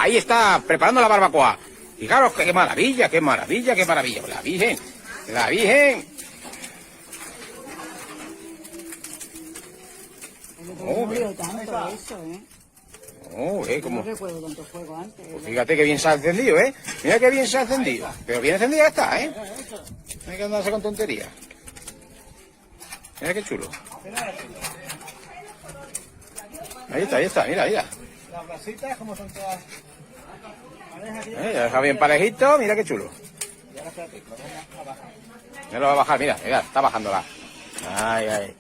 Ahí está, preparando la barbacoa. Fijaros qué maravilla, qué maravilla, qué maravilla. La Virgen, la Virgen. No veo tanto eso, Como... No recuerdo tanto fuego antes. Pues fíjate que bien se ha encendido, ¿eh? Mira que bien se ha encendido. Pero bien encendida está, ¿eh? No hay que andarse con tonterías. Mira qué chulo. Ahí está, mira. Las brasitas, como son todas. Ya deja bien parejito, mira qué chulo. Ya lo va a bajar, mira, está bajándola. Ay.